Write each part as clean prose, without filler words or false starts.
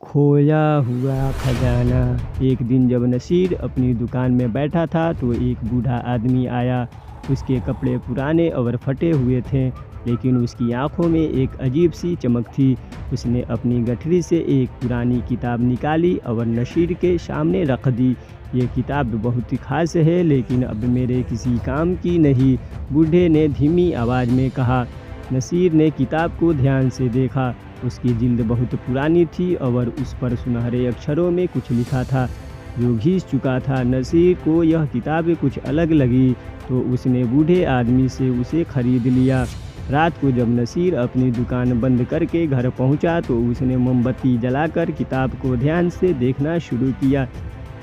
खोया हुआ खजाना। एक दिन जब नसीर अपनी दुकान में बैठा था तो एक बूढ़ा आदमी आया। उसके कपड़े पुराने और फटे हुए थे, लेकिन उसकी आंखों में एक अजीब सी चमक थी। उसने अपनी गठरी से एक पुरानी किताब निकाली और नसीर के सामने रख दी। ये किताब बहुत ही खास है, लेकिन अब मेरे किसी काम की नहीं, बूढ़े ने धीमी आवाज़ में कहा। नसीर ने किताब को ध्यान से देखा। उसकी जिल्द बहुत पुरानी थी और उस पर सुनहरे अक्षरों में कुछ लिखा था जो घिस चुका था। नसीर को यह किताब कुछ अलग लगी तो उसने बूढ़े आदमी से उसे खरीद लिया। रात को जब नसीर अपनी दुकान बंद करके घर पहुंचा तो उसने मोमबत्ती जलाकर किताब को ध्यान से देखना शुरू किया।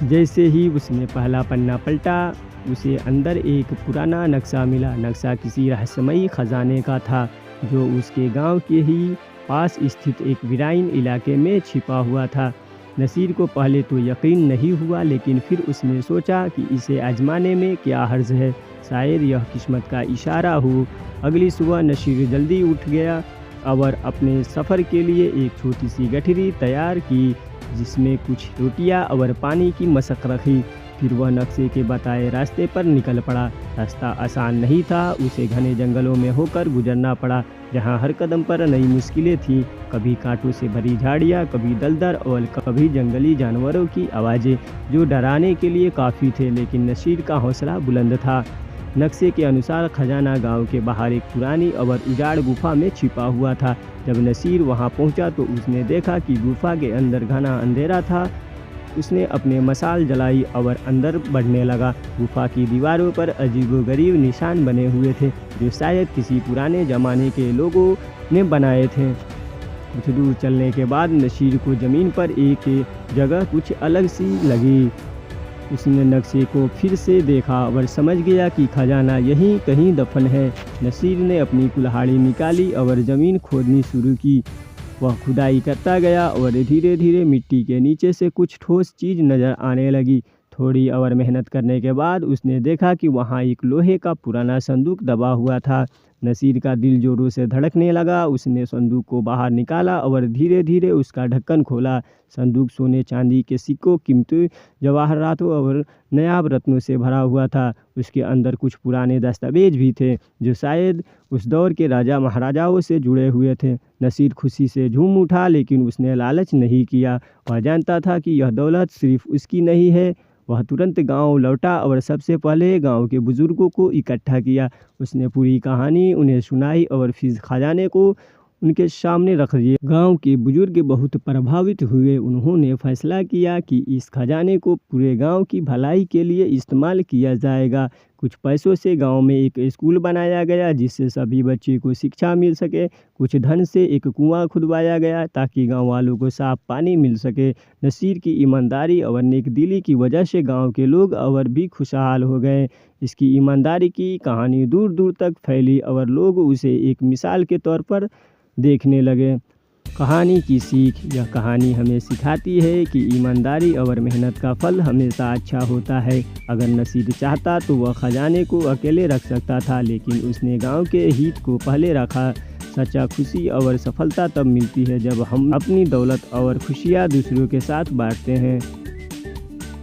जैसे ही उसने पहला पन्ना पलटा, उसे अंदर एक पुराना नक्शा मिला। नक्शा किसी रहस्यमयी खजाने का था जो उसके गांव के ही पास स्थित एक वीरान इलाके में छिपा हुआ था। नसीर को पहले तो यकीन नहीं हुआ, लेकिन फिर उसने सोचा कि इसे आजमाने में क्या हर्ज है, शायद यह किस्मत का इशारा हो। अगली सुबह नसीर जल्दी उठ गया और अपने सफ़र के लिए एक छोटी सी गठरी तैयार की जिसमें कुछ रोटियां और पानी की मशक रखी। फिर वह नक्शे के बताए रास्ते पर निकल पड़ा। रास्ता आसान नहीं था, उसे घने जंगलों में होकर गुजरना पड़ा जहां हर कदम पर नई मुश्किलें थीं। कभी कांटों से भरी झाड़ियां, कभी दलदल और कभी जंगली जानवरों की आवाज़ें जो डराने के लिए काफ़ी थे, लेकिन नसीर का हौसला बुलंद था। नक्शे के अनुसार खजाना गांव के बाहर एक पुरानी और उजाड़ गुफा में छिपा हुआ था। जब नसीर वहां पहुंचा तो उसने देखा कि गुफा के अंदर घना अंधेरा था। उसने अपने मशाल जलाई और अंदर बढ़ने लगा। गुफा की दीवारों पर अजीबोगरीब निशान बने हुए थे जो शायद किसी पुराने ज़माने के लोगों ने बनाए थे। कुछ दूर चलने के बाद नसीर को ज़मीन पर एक जगह कुछ अलग सी लगी। उसने नक्शे को फिर से देखा और समझ गया कि खजाना यहीं कहीं दफन है। नसीर ने अपनी कुल्हाड़ी निकाली और ज़मीन खोदनी शुरू की। वह खुदाई करता गया और धीरे धीरे मिट्टी के नीचे से कुछ ठोस चीज़ नज़र आने लगी। थोड़ी और मेहनत करने के बाद उसने देखा कि वहाँ एक लोहे का पुराना संदूक दबा हुआ था। नसीर का दिल जोरों से धड़कने लगा। उसने संदूक को बाहर निकाला और धीरे धीरे उसका ढक्कन खोला। संदूक सोने, चांदी के सिक्कों, कीमती जवाहरातों और नायाब रत्नों से भरा हुआ था। उसके अंदर कुछ पुराने दस्तावेज भी थे जो शायद उस दौर के राजा महाराजाओं से जुड़े हुए थे। नसीर खुशी से झूम उठा, लेकिन उसने लालच नहीं किया। वह जानता था कि यह दौलत सिर्फ उसकी नहीं है। वह तुरंत गांव लौटा और सबसे पहले गांव के बुजुर्गों को इकट्ठा किया। उसने पूरी कहानी उन्हें सुनाई और फिर खजाने को उनके सामने रख दिया। गांव के बुजुर्ग बहुत प्रभावित हुए। उन्होंने फैसला किया कि इस खजाने को पूरे गांव की भलाई के लिए इस्तेमाल किया जाएगा। कुछ पैसों से गांव में एक स्कूल बनाया गया जिससे सभी बच्चे को शिक्षा मिल सके। कुछ धन से एक कुआं खुदवाया गया ताकि गांव वालों को साफ पानी मिल सके। नसीर की ईमानदारी और नेकदिली की वजह से गांव के लोग और भी खुशहाल हो गए। इसकी ईमानदारी की कहानी दूर दूर तक फैली और लोग उसे एक मिसाल के तौर पर देखने लगे। कहानी की सीख। यह कहानी हमें सिखाती है कि ईमानदारी और मेहनत का फल हमेशा अच्छा होता है। अगर नसीर चाहता तो वह खजाने को अकेले रख सकता था, लेकिन उसने गांव के हित को पहले रखा। सच्चा खुशी और सफलता तब मिलती है जब हम अपनी दौलत और खुशियां दूसरों के साथ बांटते हैं।